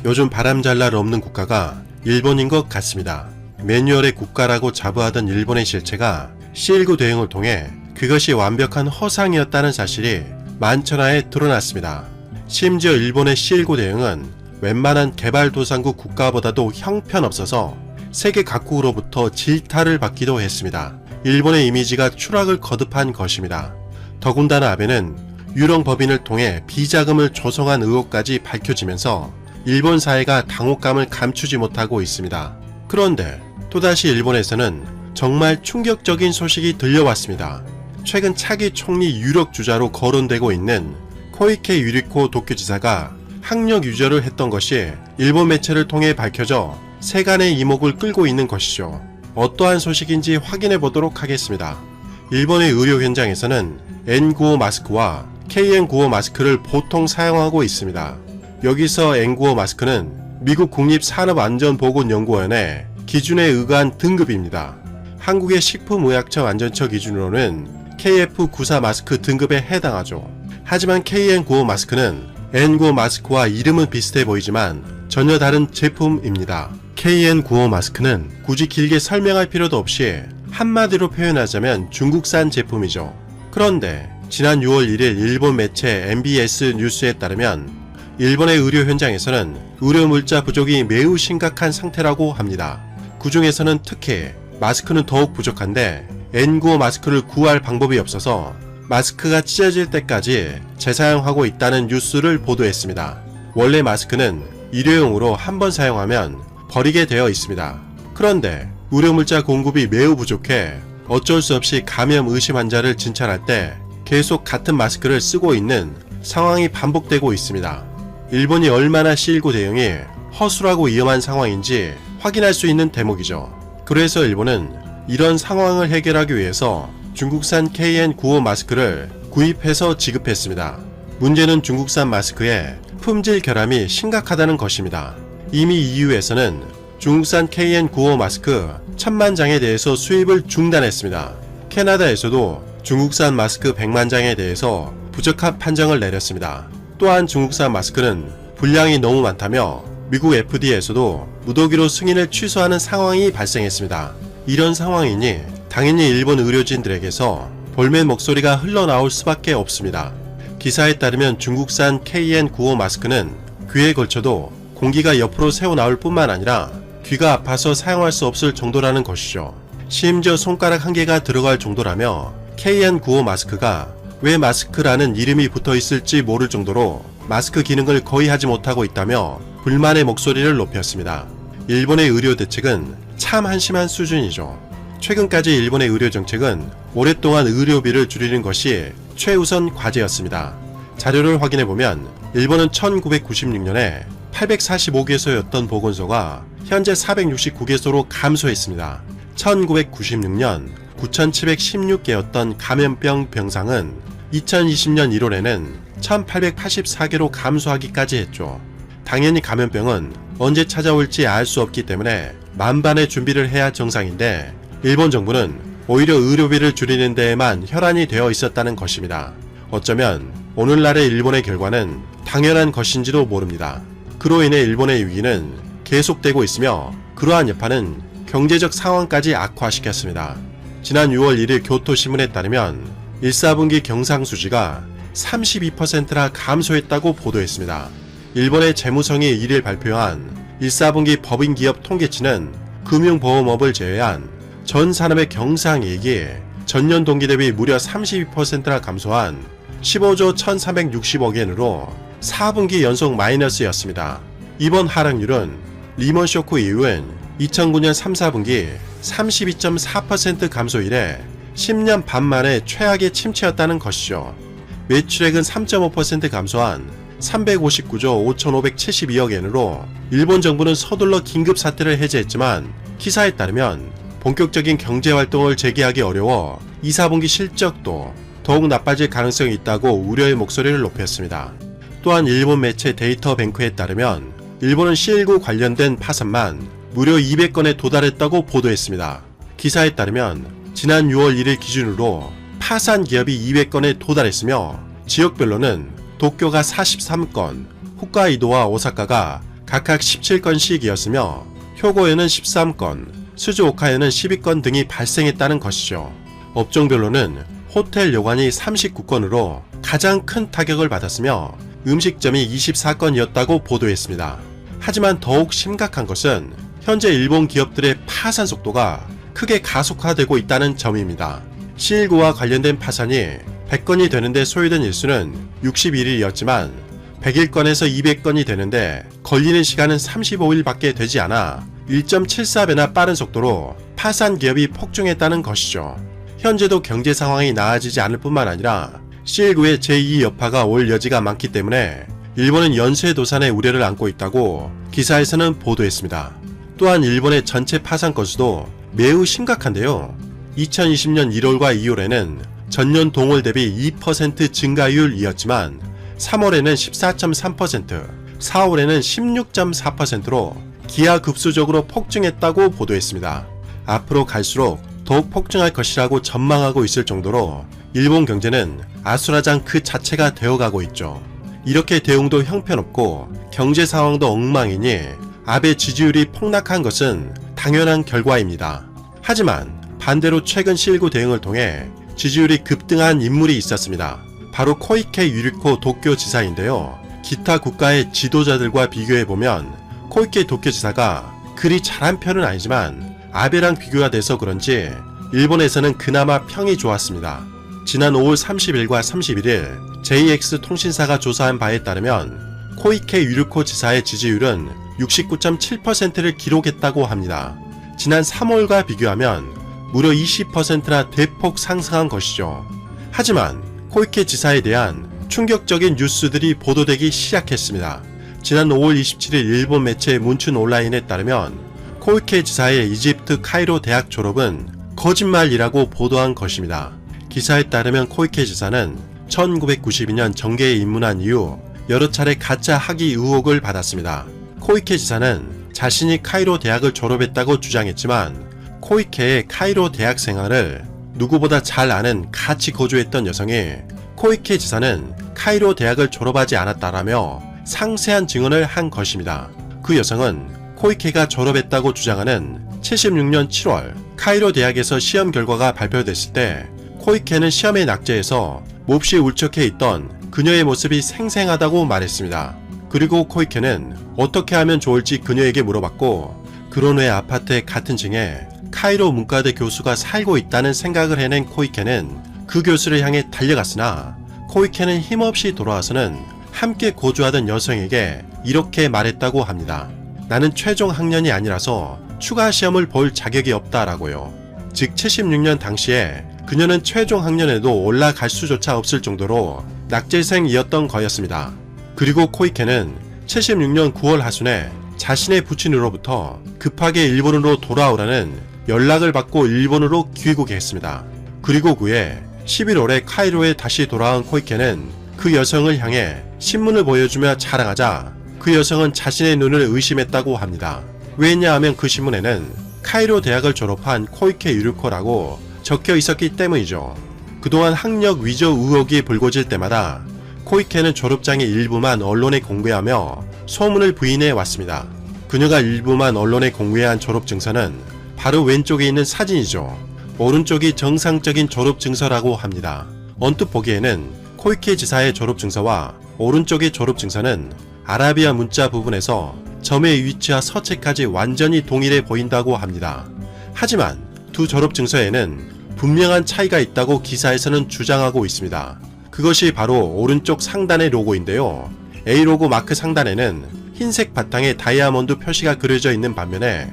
요즘 바람잘 날 없는 국가가 일본인 것 같습니다. 매뉴얼의 국가라고 자부하던 일본의 실체가 C19 대응을 통해 그것이 완벽한 허상이었다는 사실이 만천하에 드러났습니다. 심지어 일본의 C19 대응은 웬만한 개발도상국 국가보다도 형편없어서 세계 각국으로부터 질타를 받기도 했습니다. 일본의 이미지가 추락을 거듭한 것입니다. 더군다나 아베는 유령 법인을 통해 비자금을 조성한 의혹까지 밝혀지면서 일본 사회가 당혹감을 감추지 못하고 있습니다. 그런데 또다시 일본에서는 정말 충격적인 소식이 들려왔습니다. 최근 차기 총리 유력 주자로 거론되고 있는 코이케 유리코 도쿄지사가 학력 유죄를 했던 것이 일본 매체를 통해 밝혀져 세간의 이목을 끌고 있는 것이죠. 어떠한 소식인지 확인해 보도록 하겠습니다. 일본의 의료 현장에서는 N95 마스크와 KN95 마스크를 보통 사용하고 있습니다. 여기서 N95 마스크는 미국 국립산업안전보건연구원의 기준에 의거한 등급입니다. 한국의 식품의약처 안전처 기준으로는 KF94 마스크 등급에 해당하죠. 하지만 KN95 마스크는 N95 마스크와 이름은 비슷해 보이지만 전혀 다른 제품입니다. KN95 마스크는 굳이 길게 설명할 필요도 없이 한마디로 표현하자면 중국산 제품이죠. 그런데 지난 6월 1일 일본 매체 MBS 뉴스에 따르면 일본의 의료 현장에서는 의료 물자 부족이 매우 심각한 상태라고 합니다. 그 중에서는 특히 마스크는 더욱 부족한데 N95 마스크를 구할 방법이 없어서 마스크가 찢어질 때까지 재사용하고 있다는 뉴스를 보도했습니다. 원래 마스크는 일회용으로 한 번 사용하면 버리게 되어 있습니다. 그런데 의료물자 공급이 매우 부족해 어쩔 수 없이 감염 의심 환자를 진찰할 때 계속 같은 마스크를 쓰고 있는 상황이 반복되고 있습니다. 일본이 얼마나 C19 대응이 허술하고 위험한 상황인지 확인할 수 있는 대목이죠. 그래서 일본은 이런 상황을 해결하기 위해서 중국산 KN95 마스크를 구입해서 지급했습니다. 문제는 중국산 마스크의 품질 결함이 심각하다는 것입니다. 이미 EU에서는 중국산 KN95 마스크 1000만 장에 대해서 수입을 중단했습니다. 캐나다에서도 중국산 마스크 100만 장에 대해서 부적합 판정을 내렸습니다. 또한 중국산 마스크는 분량이 너무 많다며 미국 FDA에서도 무더기로 승인을 취소하는 상황이 발생했습니다. 이런 상황이니 당연히 일본 의료진들에게서 볼멘 목소리가 흘러나올 수밖에 없습니다. 기사에 따르면 중국산 KN95 마스크는 귀에 걸쳐도 공기가 옆으로 새어나올 뿐만 아니라 귀가 아파서 사용할 수 없을 정도라는 것이죠. 심지어 손가락 한 개가 들어갈 정도라며 KN95 마스크가 왜 마스크라는 이름이 붙어 있을지 모를 정도로 마스크 기능을 거의 하지 못하고 있다며 불만의 목소리를 높였습니다. 일본의 의료 대책은 참 한심한 수준이죠. 최근까지 일본의 의료 정책은 오랫동안 의료비를 줄이는 것이 최우선 과제였습니다. 자료를 확인해보면 일본은 1996년에 845개소였던 보건소가 현재 469개소로 감소했습니다. 1996년 9,716개였던 감염병 병상은 2020년 1월에는 1,884개로 감소하기까지 했죠. 당연히 감염병은 언제 찾아올지 알 수 없기 때문에 만반의 준비를 해야 정상인데 일본 정부는 오히려 의료비를 줄이는 데에만 혈안이 되어 있었다는 것입니다. 어쩌면 오늘날의 일본의 결과는 당연한 것인지도 모릅니다. 그로 인해 일본의 위기는 계속되고 있으며 그러한 여파는 경제적 상황까지 악화시켰습니다. 지난 6월 1일 교토신문에 따르면 1사분기 경상수지가 32%나 감소했다고 보도했습니다. 일본의 재무성이 1일 발표한 1사분기 법인기업 통계치는 금융보험업을 제외한 전 산업의 경상이익이 전년 동기 대비 무려 32%나 감소한 15조 1360억 엔으로 4분기 연속 마이너스였습니다. 이번 하락률은 리먼 쇼크 이후엔 2009년 3, 4분기 32.4% 감소 이래 10년 반 만에 최악의 침체였다는 것이죠. 매출액은 3.5% 감소한 359조 5572억 엔으로 일본 정부는 서둘러 긴급사태를 해제했지만 기사에 따르면 본격적인 경제활동을 재개하기 어려워 2, 4분기 실적도 더욱 나빠질 가능성이 있다고 우려의 목소리를 높였습니다. 또한 일본 매체 데이터 뱅크에 따르면 일본은 C19 관련된 파산만 무려 200건에 도달했다고 보도했습니다. 기사에 따르면 지난 6월 1일 기준으로 파산 기업이 200건에 도달했으며 지역별로는 도쿄가 43건, 홋카이도와 오사카가 각각 17건씩이었으며 효고에는 13건, 스즈오카에는 12건 등이 발생했다는 것이죠. 업종별로는 호텔 여관이 39건으로 가장 큰 타격을 받았으며 음식점이 24건이었다고 보도했습니다. 하지만 더욱 심각한 것은 현재 일본 기업들의 파산 속도가 크게 가속화되고 있다는 점입니다. C19와 관련된 파산이 100건이 되는데 소요된 일수는 61일이었지만 101건에서 200건이 되는데 걸리는 시간은 35일밖에 되지 않아 1.74배나 빠른 속도로 파산 기업이 폭증했다는 것이죠. 현재도 경제 상황이 나아지지 않을 뿐만 아니라 C19의 제2 여파가 올 여지가 많기 때문에 일본은 연쇄 도산의 우려를 안고 있다고 기사에서는 보도했습니다. 또한 일본의 전체 파산 건수도 매우 심각한데요. 2020년 1월과 2월에는 전년 동월 대비 2% 증가율이었지만 3월에는 14.3%, 4월에는 16.4%로 기하급수적으로 폭증했다고 보도했습니다. 앞으로 갈수록 더욱 폭증할 것이라고 전망하고 있을 정도로 일본 경제는 아수라장 그 자체가 되어가고 있죠. 이렇게 대응도 형편없고 경제 상황도 엉망이니 아베 지지율이 폭락한 것은 당연한 결과입니다. 하지만 반대로 최근 C19 대응을 통해 지지율이 급등한 인물이 있었습니다. 바로 코이케 유리코 도쿄지사인데요. 기타 국가의 지도자들과 비교해보면 코이케 도쿄지사가 그리 잘한 편은 아니지만 아베랑 비교가 돼서 그런지 일본에서는 그나마 평이 좋았습니다. 지난 5월 30일과 31일 JX 통신사가 조사한 바에 따르면 코이케 유리코 지사의 지지율은 69.7%를 기록했다고 합니다. 지난 3월과 비교하면 무려 20%나 대폭 상승한 것이죠. 하지만 코이케 지사에 대한 충격적인 뉴스들이 보도되기 시작했습니다. 지난 5월 27일 일본 매체 문춘 온라인에 따르면 코이케 지사의 이집트 카이로 대학 졸업은 거짓말이라고 보도한 것입니다. 기사에 따르면 코이케 지사는 1992년 정계에 입문한 이후 여러 차례 가짜 학위 의혹을 받았습니다. 코이케 지사는 자신이 카이로 대학을 졸업했다고 주장했지만 코이케의 카이로 대학 생활을 누구보다 잘 아는 같이 거주했던 여성이 코이케 지사는 카이로 대학을 졸업하지 않았다라며 상세한 증언을 한 것입니다. 그 여성은 코이케가 졸업했다고 주장하는 76년 7월 카이로 대학에서 시험 결과가 발표됐을 때 코이케는 시험에 낙제해서 몹시 울적해 있던 그녀의 모습이 생생하다고 말했습니다. 그리고 코이케는 어떻게 하면 좋을지 그녀에게 물어봤고 그런 후에 아파트의 같은 층에 카이로 문과대 교수가 살고 있다는 생각을 해낸 코이케는 그 교수를 향해 달려갔으나 코이케는 힘없이 돌아와서는 함께 거주하던 여성에게 이렇게 말했다고 합니다. 나는 최종 학년이 아니라서 추가 시험을 볼 자격이 없다라고요. 즉 76년 당시에 그녀는 최종 학년에도 올라갈 수조차 없을 정도로 낙제생이었던 거였습니다. 그리고 코이케는 76년 9월 하순에 자신의 부친으로부터 급하게 일본으로 돌아오라는 연락을 받고 일본으로 귀국했습니다. 그리고 그해 11월에 카이로에 다시 돌아온 코이케는 그 여성을 향해 신문을 보여주며 자랑하자 그 여성은 자신의 눈을 의심했다고 합니다. 왜냐하면 그 신문에는 카이로 대학을 졸업한 코이케 유리코라고 적혀 있었기 때문이죠. 그동안 학력 위조 의혹이 불거질 때마다 코이케는 졸업장의 일부만 언론에 공개하며 소문을 부인해 왔습니다. 그녀가 일부만 언론에 공개한 졸업증서는 바로 왼쪽에 있는 사진이죠. 오른쪽이 정상적인 졸업증서라고 합니다. 언뜻 보기에는 코이케 지사의 졸업증서와 오른쪽의 졸업증서는 아라비아 문자 부분에서 점의 위치와 서체까지 완전히 동일해 보인다고 합니다. 하지만 두 졸업증서에는 분명한 차이가 있다고 기사에서는 주장하고 있습니다. 그것이 바로 오른쪽 상단의 로고인데요. A로고 마크 상단에는 흰색 바탕에 다이아몬드 표시가 그려져 있는 반면에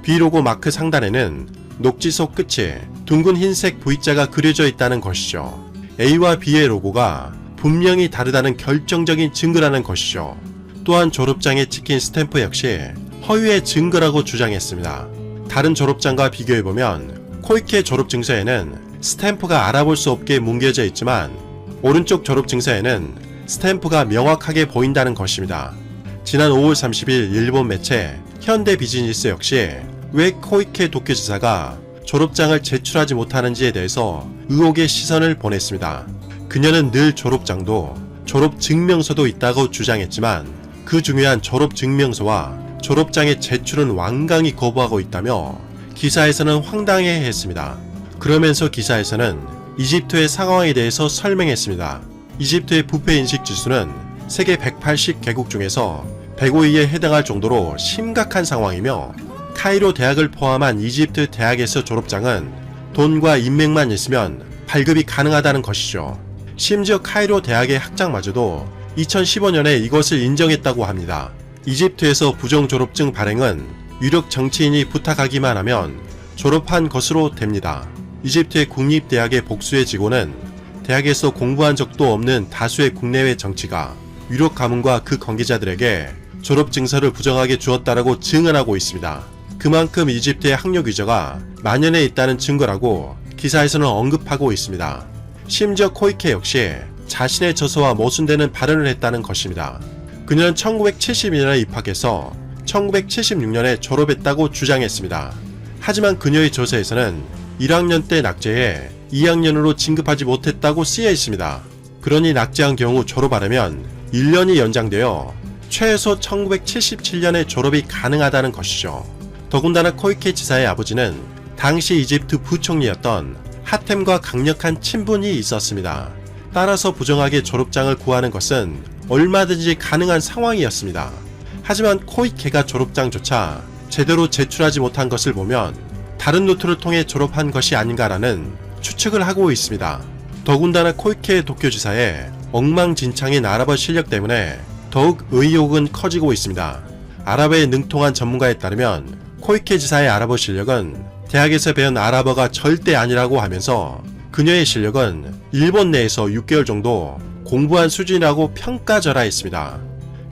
B로고 마크 상단에는 녹지속 끝에 둥근 흰색 V자가 그려져 있다는 것이죠. A와 B의 로고가 분명히 다르다는 결정적인 증거라는 것이죠. 또한 졸업장에 찍힌 스탬프 역시 허위의 증거라고 주장했습니다. 다른 졸업장과 비교해보면 코이케 졸업증서에는 스탬프가 알아볼 수 없게 뭉개져 있지만 오른쪽 졸업증서에는 스탬프가 명확하게 보인다는 것입니다. 지난 5월 30일 일본 매체 현대비즈니스 역시 왜 코이케 도쿄지사가 졸업장을 제출하지 못하는지에 대해서 의혹의 시선을 보냈습니다. 그녀는 늘 졸업장도 졸업증명서도 있다고 주장했지만 그 중요한 졸업 증명서와 졸업장의 제출은 완강히 거부하고 있다며 기사에서는 황당해했습니다. 그러면서 기사에서는 이집트의 상황에 대해서 설명했습니다. 이집트의 부패 인식 지수는 세계 180개국 중에서 105위에 해당할 정도로 심각한 상황이며, 카이로 대학을 포함한 이집트 대학에서 졸업장은 돈과 인맥만 있으면 발급이 가능하다는 것이죠. 심지어 카이로 대학의 학장마저도 2015년에 이것을 인정했다고 합니다. 이집트에서 부정 졸업증 발행은 유력 정치인이 부탁하기만 하면 졸업한 것으로 됩니다. 이집트의 국립대학의 복수의 직원은 대학에서 공부한 적도 없는 다수의 국내외 정치가 유력 가문과 그 관계자들에게 졸업 증서를 부정하게 주었다라고 증언하고 있습니다. 그만큼 이집트의 학력 위조가 만연해 있다는 증거라고 기사에서는 언급하고 있습니다. 심지어 코이케 역시 자신의 저서와 모순되는 발언을 했다는 것입니다. 그녀는 1972년에 입학해서 1976년에 졸업했다고 주장했습니다. 하지만 그녀의 저서에서는 1학년 때 낙제해 2학년으로 진급하지 못했다고 쓰여 있습니다. 그러니 낙제한 경우 졸업하려면 1년이 연장되어 최소 1977년에 졸업이 가능하다는 것이죠. 더군다나 코이케 지사의 아버지는 당시 이집트 부총리였던 하템과 강력한 친분이 있었습니다. 따라서 부정하게 졸업장을 구하는 것은 얼마든지 가능한 상황이었습니다. 하지만 코이케가 졸업장조차 제대로 제출하지 못한 것을 보면 다른 루트를 통해 졸업한 것이 아닌가라는 추측을 하고 있습니다. 더군다나 코이케 도쿄지사의 엉망진창인 아랍어 실력 때문에 더욱 의혹은 커지고 있습니다. 아랍어에 능통한 전문가에 따르면 코이케 지사의 아랍어 실력은 대학에서 배운 아랍어가 절대 아니라고 하면서 그녀의 실력은 일본 내에서 6개월 정도 공부한 수준이라고 평가절하했습니다.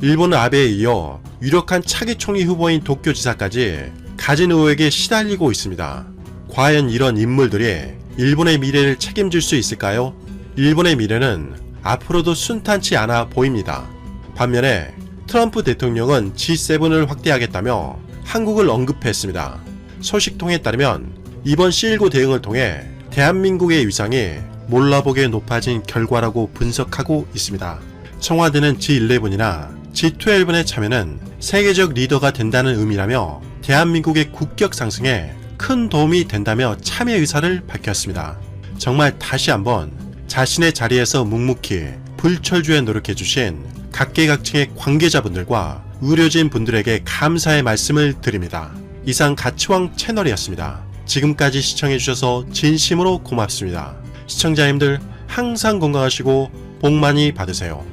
일본은 아베에 이어 유력한 차기 총리 후보인 도쿄지사까지 가진 의혹에 시달리고 있습니다. 과연 이런 인물들이 일본의 미래를 책임질 수 있을까요? 일본의 미래는 앞으로도 순탄치 않아 보입니다. 반면에 트럼프 대통령은 G7을 확대하겠다며 한국을 언급했습니다. 소식통에 따르면 이번 C19 대응을 통해 대한민국의 위상이 몰라보게 높아진 결과라고 분석하고 있습니다. 청와대는 G11이나 G12의 참여는 세계적 리더가 된다는 의미라며 대한민국의 국격 상승에 큰 도움이 된다며 참여 의사를 밝혔습니다. 정말 다시 한번 자신의 자리에서 묵묵히 불철주에 노력해주신 각계각층의 관계자분들과 의료진 분들에게 감사의 말씀을 드립니다. 이상 가치왕 채널이었습니다. 지금까지 시청해주셔서 진심으로 고맙습니다. 시청자님들 항상 건강하시고 복 많이 받으세요.